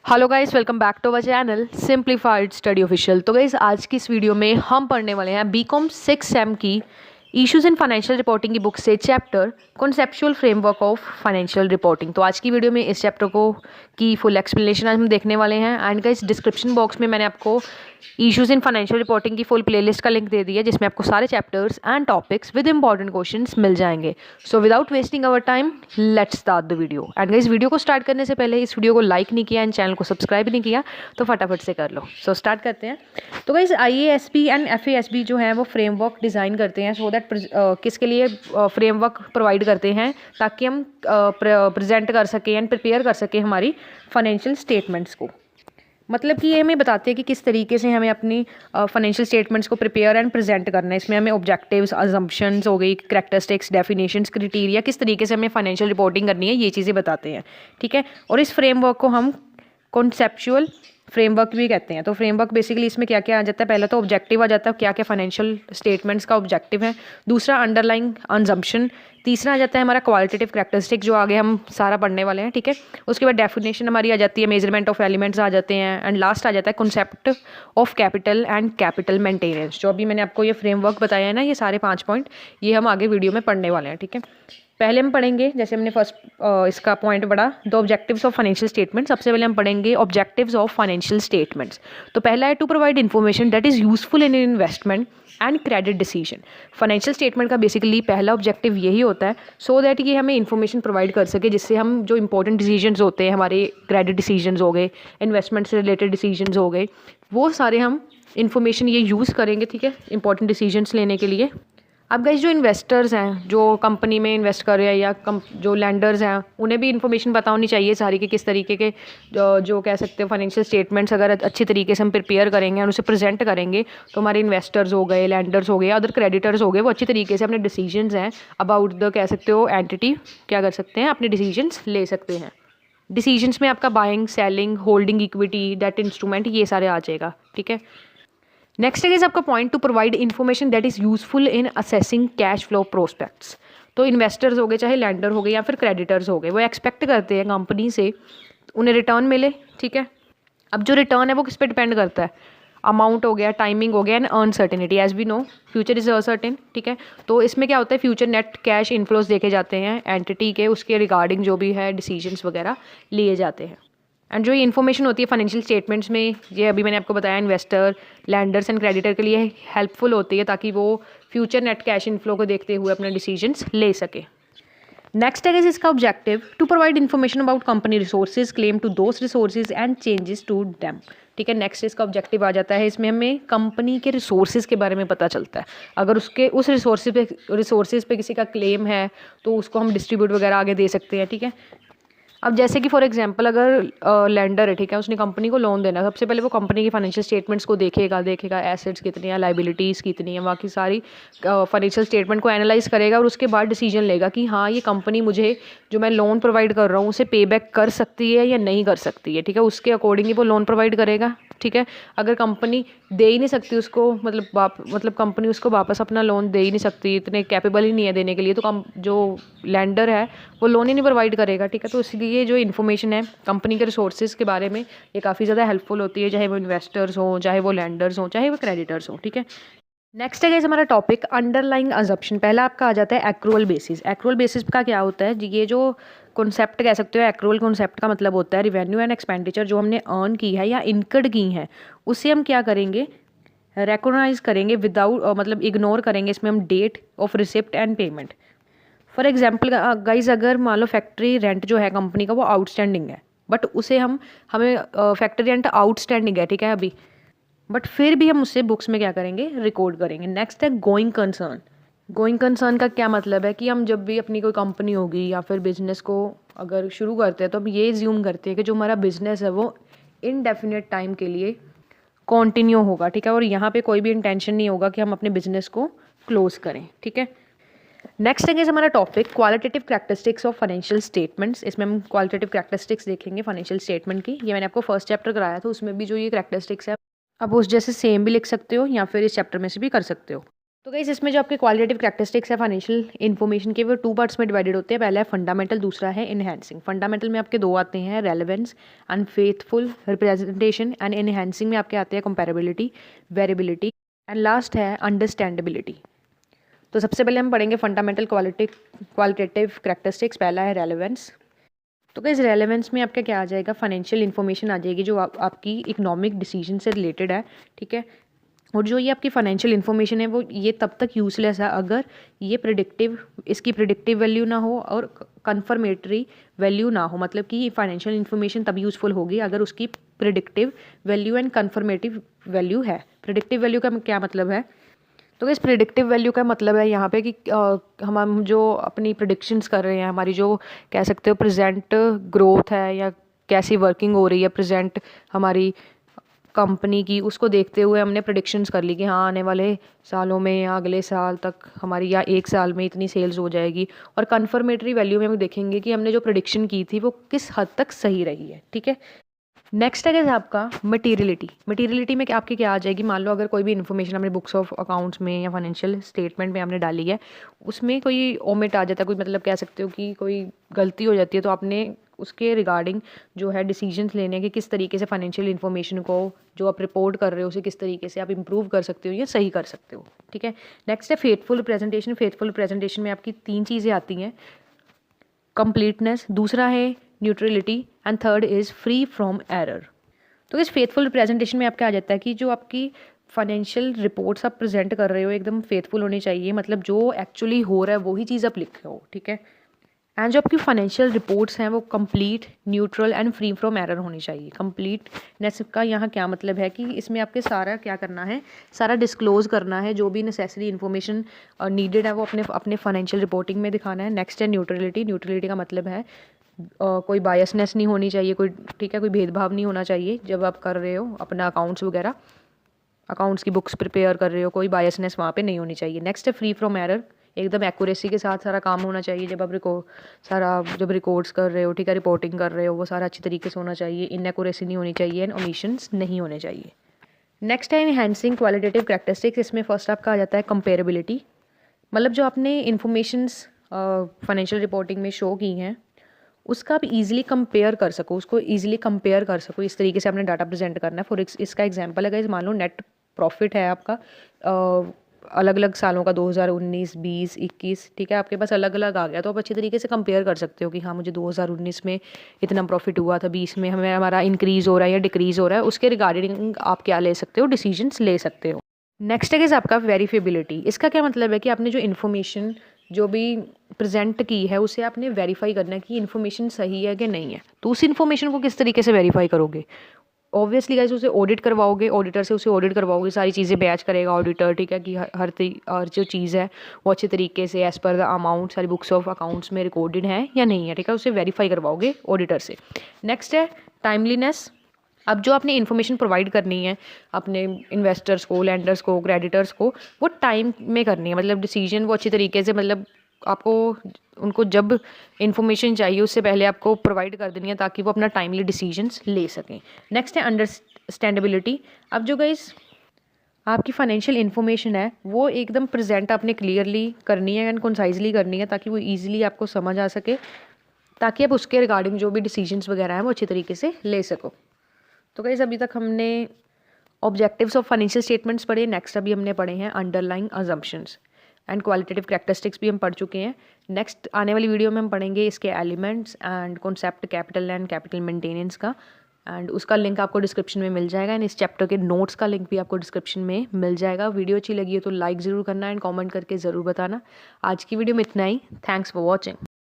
Hello guys, welcome back to our channel simplified study official. तो guys आज की इस वीडियो में हम पढ़ने वाले हैं बीकॉम 6 सेम की इश्यूज इन फाइनेंशियल रिपोर्टिंग की बुक से chapter conceptual framework of financial reporting. तो आज की वीडियो में इस चैप्टर को की फुल एक्सप्लेनेशन आज हम देखने वाले हैं। एंड गाइस डिस्क्रिप्शन बॉक्स में मैंने आपको इश्यूज इन फाइनेंशियल रिपोर्टिंग की फुल प्लेलिस्ट का लिंक दे दिया है, जिसमें आपको सारे chapters and topics with important questions मिल जाएंगे। So without wasting our time let's start the video. And guys video को स्टार्ट करने से पहले इस वीडियो को लाइक नहीं किया एंड चैनल को सब्सक्राइब नहीं किया तो फटाफट से कर लो। सो स्टार्ट करते हैं। तो गाइस IASB एंड FASB जो है वो फ्रेमवर्क डिज़ाइन करते हैं सो दैट किसके लिए फ्रेमवर्क प्रोवाइड करते हैं ताकि हम प्रेजेंट कर सकें एंड प्रिपेयर कर सकें हमारी फाइनेंशियल स्टेटमेंट्स को। मतलब कि ये हमें बताते हैं कि किस तरीके से हमें अपनी फाइनेंशियल स्टेटमेंट्स को प्रिपेयर एंड प्रेजेंट करना है। इसमें हमें ऑब्जेक्टिव्स, अजम्पशंस हो गई, करैक्टरिस्टिक्स, डेफिनेशंस, क्राइटेरिया, किस तरीके से हमें फाइनेंशियल रिपोर्टिंग करनी है, ये चीज़ें बताते हैं। ठीक है, और इस फ्रेमवर्क को हम कॉन्सेप्चुअल फ्रेमवर्क भी कहते हैं। तो फ्रेमवर्क बेसिकली इसमें क्या क्या आ जाता है, पहला तो ऑब्जेक्टिव आ जाता है, क्या क्या फाइनेंशियल स्टेटमेंट्स का ऑब्जेक्टिव है। दूसरा अंडरलाइंग अजम्पशन। तीसरा आ जाता है हमारा क्वालिटेटिव करैक्टरिस्टिक, जो आगे हम सारा पढ़ने वाले हैं। ठीक है, उसके बाद डेफिनेशन हमारी आ जाती है, मेजरमेंट ऑफ एलिमेंट्स आ जाते हैं, एंड लास्ट आ जाता है concept of capital and capital maintenance. जो अभी मैंने आपको ये फ्रेमवर्क बताया है ना, ये सारे 5 पॉइंट ये हम आगे वीडियो में पढ़ने वाले हैं। ठीक है, पहले हम पढ़ेंगे, जैसे हमने फर्स्ट इसका पॉइंट पढ़ा, the objectives of financial statement. सबसे पहले हम पढ़ेंगे ऑब्जेक्टिव्स ऑफ फाइनेंशियल स्टेटमेंट्स। तो पहला है to provide information that is useful in investment and credit decision. Financial statement का बेसिकली पहला ऑब्जेक्टिव यही होता है सो दैट ये हमें इन्फॉर्मेशन प्रोवाइड कर सके, जिससे हम जो इंपॉर्टेंट डिसीजंस होते हैं, हमारे क्रेडिट डिसीजंस हो गए, इन्वेस्टमेंट से रिलेटेड डिसीजंस हो गए, वो सारे हम इन्फॉर्मेशन ये यूज़ करेंगे। ठीक है, इंपॉर्टेंट डिसीजंस लेने के लिए। अब गाइस जो इन्वेस्टर्स हैं, जो कंपनी में इन्वेस्ट कर रहे हैं, या जो लैंडर्स हैं, उन्हें भी इन्फॉर्मेशन पता होनी चाहिए सारी कि किस तरीके के जो कह सकते हैं फाइनेंशियल स्टेटमेंट्स अगर अच्छी तरीके से हम प्रिपेयर करेंगे और उसे प्रेजेंट करेंगे तो हमारे इन्वेस्टर्स हो गए, लैंडर्स हो गए, अदर क्रेडिटर्स हो गए, वो अच्छी तरीके से अपने डिसीजंस हैं अबाउट द कह सकते हो एंटिटी क्या कर सकते हैं, अपने डिसीजंस ले सकते हैं। डिसीजंस में आपका buying, selling, holding equity, debt instrument, ये सारे आ जाएगा। ठीक है, नेक्स्ट इज आपका point two provide information that is useful in assessing cash flow prospects. तो इन्वेस्टर्स हो गए, चाहे लैंडर हो गए या फिर क्रेडिटर्स हो गए, वो एक्सपेक्ट करते हैं कंपनी से उन्हें रिटर्न मिले। ठीक है, अब जो रिटर्न है वो किस पे डिपेंड करता है, अमाउंट हो गया, टाइमिंग हो गया, and uncertainty. As we know future is uncertain. ठीक है, तो इसमें क्या होता है, फ्यूचर नेट कैश इनफ्लोज देखे जाते हैं एंटिटी के, उसके रिगार्डिंग जो भी है डिसीजंस वगैरह लिए जाते हैं। एंड जो ये इन्फॉर्मेशन होती है फाइनेंशियल स्टेटमेंट्स में, ये अभी मैंने आपको बताया, इन्वेस्टर, लैंडर्स एंड क्रेडिटर के लिए हेल्पफुल होती है ताकि वो फ्यूचर नेट कैश इनफ्लो को देखते हुए अपने डिसीजंस ले सके। नेक्स्ट है इसका objective to provide information about company resources, claim to those resources and changes to them. ठीक है, नेक्स्ट इसका ऑब्जेक्टिव आ जाता है, इसमें हमें कंपनी के रिसोर्सेज के बारे में पता चलता है। अगर उसके उस रिसोर्सेज पे किसी का क्लेम है तो उसको हम डिस्ट्रीब्यूट वगैरह आगे दे सकते हैं। ठीक है, अब जैसे कि फॉर एग्जांपल अगर लैंडर है, ठीक है, उसने कंपनी को लोन देना है, सबसे पहले वो कंपनी की फाइनेंशियल स्टेटमेंट्स को देखेगा एसेट्स कितनी है, लाइबिलिटीज़ कितनी है, बाकी सारी फाइनेंशियल स्टेटमेंट को एनालाइज करेगा और उसके बाद डिसीजन लेगा कि हाँ ये कंपनी मुझे जो मैं लोन प्रोवाइड कर रहा हूँ उसे पे बैक कर सकती है या नहीं कर सकती है। ठीक है, उसके अकॉर्डिंग ही वो लोन प्रोवाइड करेगा। ठीक है, अगर कंपनी दे ही नहीं सकती उसको, मतलब कंपनी उसको वापस अपना लोन दे ही नहीं सकती, इतने कैपेबल ही नहीं है देने के लिए, तो जो लैंडर है वो लोन ही नहीं प्रोवाइड करेगा। ठीक है, तो इसलिए जो इन्फॉर्मेशन है कंपनी के रिसोर्सेज के बारे में ये काफ़ी ज़्यादा हेल्पफुल होती है, चाहे वो इन्वेस्टर्स हों, चाहे वो लैंडर्स हों, चाहे वो क्रेडिटर्स हों। ठीक है, नेक्स्ट है गाइस हमारा टॉपिक अंडरलाइंग अजम्पशन। पहला आपका आ जाता है एक्रूअल बेसिस। एक्रूअल बेसिस का क्या होता है, ये जो कॉन्सेप्ट कह सकते हो, एक्रूअल कॉन्सेप्ट का मतलब होता है रिवेन्यू एंड एक्सपेंडिचर जो हमने अर्न की है या इनकर्ड की है, उससे हम क्या करेंगे, रिकॉग्नाइज करेंगे विदाउट मतलब इग्नोर करेंगे इसमें हम date of receipt and payment. For example guys अगर मान लो फैक्ट्री रेंट जो है कंपनी का वो आउटस्टैंडिंग है, बट उसे हमें फैक्ट्री रेंट आउटस्टैंडिंग है, ठीक है अभी, बट फिर भी हम उससे बुक्स में क्या करेंगे, रिकॉर्ड करेंगे। नेक्स्ट है गोइंग कंसर्न। गोइंग कंसर्न का क्या मतलब है कि हम जब भी अपनी कोई कंपनी होगी या फिर बिजनेस को अगर शुरू करते हैं तो हम ये ज्यूम करते हैं कि जो हमारा बिजनेस है वो इनडेफिनेट टाइम के लिए कॉन्टिन्यू होगा। ठीक है, और यहाँ पे कोई भी इंटेंशन नहीं होगा कि हम अपने बिजनेस को क्लोज करें। ठीक है, नेक्स्ट है हमारा topic qualitative characteristics of financial statements. इसमें हम क्वालिटेटिव करैक्टरिस्टिक्स देखेंगे फाइनेंशियल स्टेटमेंट की। ये मैंने आपको फर्स्ट चैप्टर कराया था, उसमें भी जो ये करैक्टरिस्टिक्स है अब उस जैसे सेम भी लिख सकते हो या फिर इस चैप्टर में से भी कर सकते हो। तो गाइस इसमें जो आपके क्वालिटेटिव कैरेक्टरिस्टिक्स है फाइनेंशियल इन्फॉर्मेशन के, वो 2 पार्ट्स में डिवाइडेड होते हैं। पहला है फंडामेंटल, दूसरा है इनहैंसिंग। फंडामेंटल में आपके 2 आते हैं, relevance and faithful representation, and enhancing में आपके आते हैं कंपैरेबिलिटी, वेरिएबिलिटी, एंड लास्ट है अंडरस्टैंडेबिलिटी। तो सबसे पहले हम पढ़ेंगे फंडामेंटल क्वालिटेटिव कैरेक्टरिस्टिक्स। पहला है रेलेवेंस। तो गाइस रेलेवेंस में आपका क्या आ जाएगा, फाइनेंशियल इन्फॉर्मेशन आ जाएगी जो आपकी इकोनॉमिक डिसीजन से रिलेटेड है, ठीक है। और जो ये आपकी फाइनेंशियल इन्फॉर्मेशन है वो ये तब तक यूजलेस है अगर ये इसकी प्रिडिक्टिव वैल्यू ना हो और कन्फर्मेटरी वैल्यू ना हो। मतलब कि फाइनेंशियल इन्फॉर्मेशन तब यूज़फुल होगी अगर उसकी predictive value and confirmative value है। प्रिडिक्टिव वैल्यू का क्या मतलब है, तो इस प्रिडिक्टिव वैल्यू का मतलब है यहाँ पे कि हम जो अपनी प्रिडिक्शंस कर रहे हैं, हमारी जो कह सकते हो प्रेजेंट ग्रोथ है या कैसी वर्किंग हो रही है प्रेजेंट हमारी कंपनी की, उसको देखते हुए हमने प्रेडिक्शंस कर ली कि हाँ आने वाले सालों में या अगले साल तक हमारी या 1 साल में इतनी सेल्स हो जाएगी। और कन्फर्मेटरी वैल्यू में हम देखेंगे कि हमने जो प्रेडिक्शन की थी वो किस हद तक सही रही है, ठीक है। नेक्स्ट है आपका मटीरियलिटी। मटीरियलिटी में आपकी क्या आ जाएगी, मान लो अगर कोई भी इन्फॉर्मेशन हमने बुक्स ऑफ अकाउंट्स में या फाइनेंशियल स्टेटमेंट में हमने डाली है, उसमें कोई ओमिट आ जाता है, कोई मतलब कह सकते हो कि कोई गलती हो जाती है, तो आपने उसके रिगार्डिंग जो है डिसीजंस लेने के किस तरीके से फाइनेंशियल इन्फॉर्मेशन को जो आप रिपोर्ट कर रहे हो उसे किस तरीके से आप इंप्रूव कर सकते हो या सही कर सकते हो, ठीक है। नेक्स्ट है फेथफुल प्रेजेंटेशन। फेथफुल प्रेजेंटेशन में आपकी 3 चीज़ें आती हैं, कंप्लीटनेस, दूसरा है neutrality, and third is free from error. तो इस फेथफुल प्रेजेंटेशन में आपका आ जाता है कि जो आपकी फाइनेंशियल रिपोर्ट्स आप प्रेजेंट कर रहे हो एकदम फेथफुल होनी चाहिए, मतलब जो एक्चुअली हो रहा है वही चीज़ आप लिख रहे हो, ठीक है। एंड जो आपकी फाइनेंशियल रिपोर्ट्स हैं वो complete, neutral and free from error होनी चाहिए। कंप्लीटनेस का यहाँ क्या मतलब है कि इसमें आपके सारा क्या करना है, सारा डिस्क्लोज करना है, जो भी नेसेसरी इन्फॉर्मेशन नीडेड है वो अपने फाइनेंशियल रिपोर्टिंग में दिखाना है। नेक्स्ट है न्यूट्रलिटी। न्यूट्रलिटी का मतलब है कोई बायसनेस नहीं होनी चाहिए, कोई, ठीक है, कोई भेदभाव नहीं होना चाहिए जब आप कर रहे हो अपना अकाउंट्स वगैरह, अकाउंट्स की बुक्स प्रिपेयर कर रहे हो, कोई बायसनेस वहाँ पे नहीं होनी चाहिए। नेक्स्ट है फ्री फ्रॉम एरर। एकदम एक्यूरेसी के साथ सारा काम होना चाहिए जब आप जब रिकॉर्ड्स कर रहे हो, ठीक है, रिपोर्टिंग कर रहे हो, वो सारा अच्छी तरीके से होना चाहिए। इनएक्यूरेसी नहीं होनी चाहिए एंड ओमिशंस नहीं होने चाहिए। नेक्स्ट है इनहैंसिंग क्वालिटेटिव कैरेक्टरिस्टिक्स। इसमें फर्स्ट आपका आ जाता है कंपेरेबिलिटी। मतलब जो आपने इन्फॉर्मेशंस फाइनेंशियल रिपोर्टिंग में शो की हैं उसका आप इजीली कंपेयर कर सको, उसको इजीली कंपेयर कर सको, इस तरीके से आपने डाटा प्रेजेंट करना है। फॉर इसका एग्जांपल है गाइस, मान लो नेट प्रॉफिट है आपका अलग अलग सालों का 2019, 20, 21, ठीक है, आपके पास अलग अलग आ गया, तो आप अच्छी तरीके से कंपेयर कर सकते हो कि हाँ मुझे 2019 में इतना प्रॉफिट हुआ था, 20 में हमारा इंक्रीज़ हो रहा है या डिक्रीज़ हो रहा है, उसके रिगार्डिंग आप क्या ले सकते हो, डिसीजंस ले सकते हो। नेक्स्ट है आपका वेरीफेबिलिटी। इसका क्या मतलब है कि आपने जो इन्फॉर्मेशन जो भी प्रेजेंट की है उसे आपने वेरीफाई करना है कि इन्फॉर्मेशन सही है कि नहीं है। तो उस इन्फॉर्मेशन को किस तरीके से वेरीफाई करोगे, ऑब्वियसली गाइस उसे ऑडिट करवाओगे, ऑडिटर से उसे ऑडिट करवाओगे, सारी चीज़ें बैच करेगा ऑडिटर, ठीक है, कि हर जो चीज़ है वो अच्छे तरीके से एज़ पर द अमाउंट सारी बुक्स ऑफ अकाउंट्स में रिकॉर्डेड है या नहीं है, ठीक है, उसे वेरीफाई करवाओगे ऑडिटर से। नेक्स्ट है टाइमलीनेस। अब जो आपने इन्फॉर्मेशन प्रोवाइड करनी है अपने इन्वेस्टर्स को, लैंडर्स को, क्रेडिटर्स को, वो टाइम में करनी है, मतलब डिसीजन वो अच्छी तरीके से, मतलब आपको उनको जब इन्फॉर्मेशन चाहिए उससे पहले आपको प्रोवाइड कर देनी है ताकि वो अपना टाइमली डिसीजंस ले सकें। नेक्स्ट है अंडरस्टैंडेबिलिटी। अब जो गाइस आपकी फाइनेंशियल इन्फॉर्मेशन है वो एकदम प्रेजेंट आपने क्लियरली करनी है एंड कंसाइजली करनी है ताकि वो ईजिली आपको समझ आ सके, ताकि आप उसके रिगार्डिंग जो भी डिसीजंस वगैरह हैं वो अच्छी तरीके से ले सको। तो गाइस अभी तक हमने ऑब्जेक्टिव्स ऑफ फाइनेंशियल स्टेटमेंट्स पढ़े। नेक्स्ट अभी हमने पढ़े हैं underlying assumptions and qualitative characteristics भी हम पढ़ चुके हैं। नेक्स्ट आने वाली वीडियो में हम पढ़ेंगे इसके elements and concept capital and capital maintenance का, एंड उसका लिंक आपको डिस्क्रिप्शन में मिल जाएगा एंड इस चैप्टर के नोट्स का लिंक भी आपको डिस्क्रिप्शन में मिल जाएगा। वीडियो अच्छी लगी है तो लाइक ज़रूर करना एंड कमेंट करके ज़रूर बताना। आज की वीडियो में इतना ही। Thanks for watching.